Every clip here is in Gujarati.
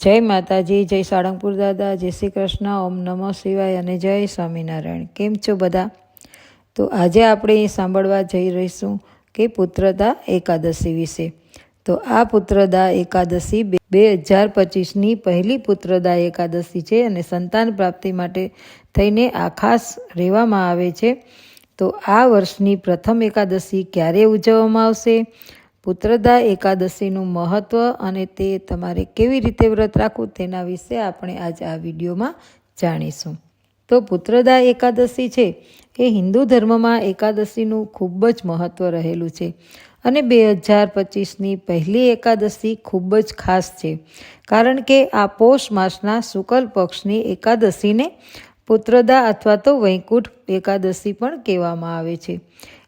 જય માતાજી, જય સાળંગપુર દાદા, જય શ્રી કૃષ્ણ, ઓમ નમઃ શિવાય અને જય સ્વામિનારાયણ। કેમ છો બધા? તો આજે આપણે સાંભળવા જઈ રહીશું કે પુત્રદા એકાદશી વિશે। તો આ પુત્રદા એકાદશી 2025ની પહેલી પુત્રદા એકાદશી છે અને સંતાન પ્રાપ્તિ માટે થઈને આ ખાસ રહેવામાં આવે છે। તો આ વર્ષની પ્રથમ એકાદશી ક્યારે ઉજવવામાં આવશે, પુત્રદા એકાદશીનું મહત્ત્વ અને તે તમારે કેવી રીતે વ્રત રાખવું તેના વિશે આપણે આજ આ વિડીયોમાં જાણીશું। તો પુત્રદા એકાદશી છે એ હિન્દુ ધર્મમાં એકાદશીનું ખૂબ જ મહત્ત્વ રહેલું છે અને 2025ની પહેલી એકાદશી ખૂબ જ ખાસ છે, કારણ કે આ પોષ માસના શુક્લ પક્ષની એકાદશીને પુત્રદા અથવા તો વૈકુંઠ એકાદશી પણ કહેવામાં આવે છે।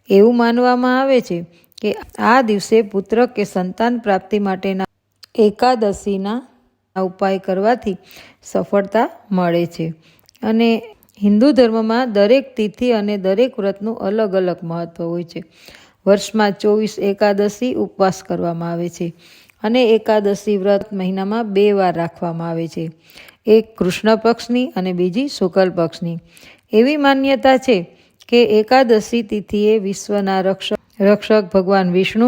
એવું માનવામાં આવે છે કે આ દિવસે પુત્ર કે સંતાન પ્રાપ્તિ માટેના એકાદશીના ઉપાય કરવાથી સફળતા મળે છે અને હિન્દુ ધર્મમાં દરેક તિથિ અને દરેક વ્રતનું અલગ અલગ મહત્ત્વ હોય છે। વર્ષમાં 24 એકાદશી ઉપવાસ કરવામાં આવે છે અને એકાદશી વ્રત મહિનામાં 2 વાર રાખવામાં આવે છે, એક કૃષ્ણ પક્ષની અને બીજી શુક્લ પક્ષની। એવી માન્યતા છે કે એકાદશી તિથિએ વિશ્વના રક્ષક ભગવાન વિષ્ણુ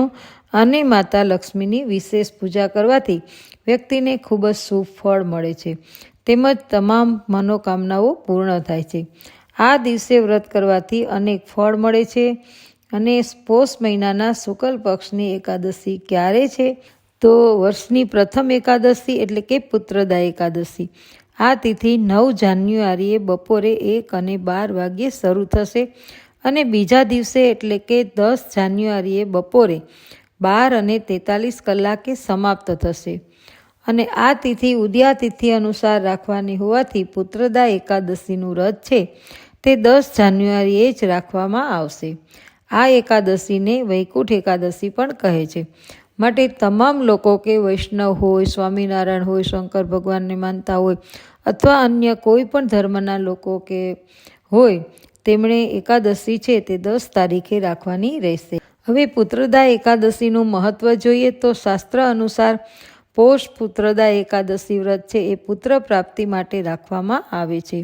અને માતા લક્ષ્મીની વિશેષ પૂજા કરવાથી વ્યક્તિને ખૂબ જ શુભ ફળ મળે છે તેમજ તમામ મનોકામનાઓ પૂર્ણ થાય છે। આ દિવસે વ્રત કરવાથી અનેક ફળ મળે છે અને પોષ મહિનાના શુક્લ પક્ષની એકાદશી ક્યારે છે? તો વર્ષની પ્રથમ એકાદશી એટલે કે પુત્રદા એકાદશી। આ તિથિ 9 જાન્યુઆરીએ બપોરે 1 અને 12 વાગ્યે શરૂ થશે અને બીજા દિવસે એટલે કે 10 જાન્યુઆરીએ બપોરે 12 અને 43 કલાકે સમાપ્ત થશે અને આ તિથિ ઉદયા તિથિ અનુસાર રાખવાની હોવાથી પુત્રદા એકાદશીનું વ્રત છે તે 10 જાન્યુઆરીએ જ રાખવામાં આવશે। આ એકાદશીને વૈકુંઠ એકાદશી પણ કહે છે, માટે તમામ લોકો કે વૈષ્ણવ હોય, સ્વામિનારાયણ હોય, શંકર ભગવાનને માનતા હોય અથવા અન્ય કોઈ પણ ધર્મના લોકો કે હોય તેમણે એકાદશી છે તે 10 તારીખે રાખવાની રહેશે। હવે પુત્રદા એકાદશીનું મહત્ત્વ જોઈએ તો શાસ્ત્ર અનુસાર પોષ પુત્રદા એકાદશી વ્રત છે એ પુત્ર પ્રાપ્તિ માટે રાખવામાં આવે છે।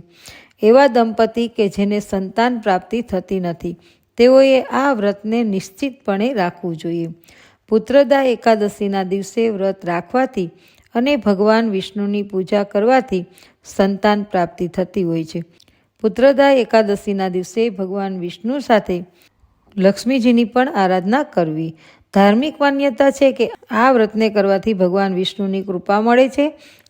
એવા દંપતી કે જેને સંતાન પ્રાપ્તિ થતી નથી તેઓએ આ વ્રતને નિશ્ચિતપણે રાખવું જોઈએ। પુત્રદા એકાદશીના દિવસે વ્રત રાખવાથી અને ભગવાન વિષ્ણુની પૂજા કરવાથી સંતાન પ્રાપ્તિ થતી હોય છે। પુત્રદા એકાદશીના દિવસે ભગવાન વિષ્ણુ સાથે લક્ષ્મીજીની પણ આરાધના કરવી। ધાર્મિક માન્યતા છે કે આ વ્રતને કરવાથી ભગવાન વિષ્ણુની કૃપા મળે છે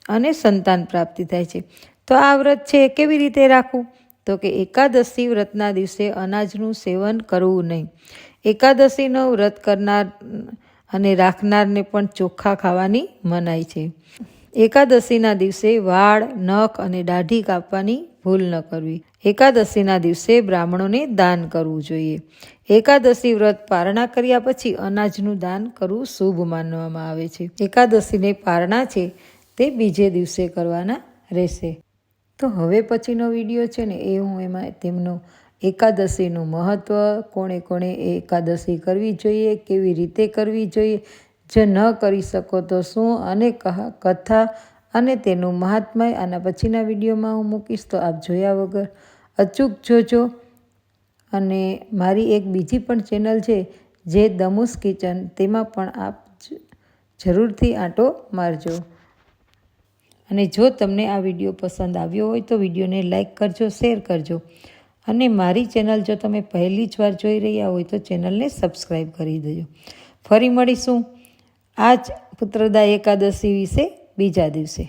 અને સંતાન પ્રાપ્તિ થાય છે। તો આ વ્રત છે કેવી રીતે રાખવું? તો કે એકાદશી વ્રતના દિવસે અનાજનું સેવન કરવું નહીં। એકાદશીનો વ્રત કરનાર અને રાખનારને પણ ચોખ્ખા ખાવાની મનાઈ છે। એકાદશીના દિવસે વાળ, નખ અને દાઢી કાપવાની ભૂલ ન કરવી। એકાદશીના દિવસે બ્રાહ્મણોને દાન કરવું જોઈએ। એકાદશી વ્રત પારણા કર્યા પછી અનાજનું દાન કરવું શુભ માનવામાં આવે છે। એકાદશીને પારણા છે તે બીજે દિવસે કરવાના રહેશે। તો હવે પછીનો વિડીયો છે ને એ હું એમાં તેમનો એકાદશીનું મહત્ત્વ, કોણે કોણે એકાદશી કરવી જોઈએ, કેવી રીતે કરવી જોઈએ, જો ન કરી શકો તો શું, અને કથા અને તેનું મહાત્મય આના પછીના વિડીયોમાં હું મૂકીશ, તો આપ જોયા વગર અચૂક જોજો। અને મારી એક બીજી પણ ચેનલ છે જે દમુસ કિચન, તેમાં પણ આપ જરૂરથી આંટો મારજો। અને જો તમને આ વિડીયો પસંદ આવ્યો હોય તો વિડીયોને લાઈક કરજો, શેર કરજો અને મારી ચેનલ જો તમે પહેલી જ વાર જોઈ રહ્યા હોય તો ચેનલને સબસ્ક્રાઈબ કરી દેજો। ફરી મળીશું આ જ પુત્રદા એકાદશી વિશે બીજા દિવસે।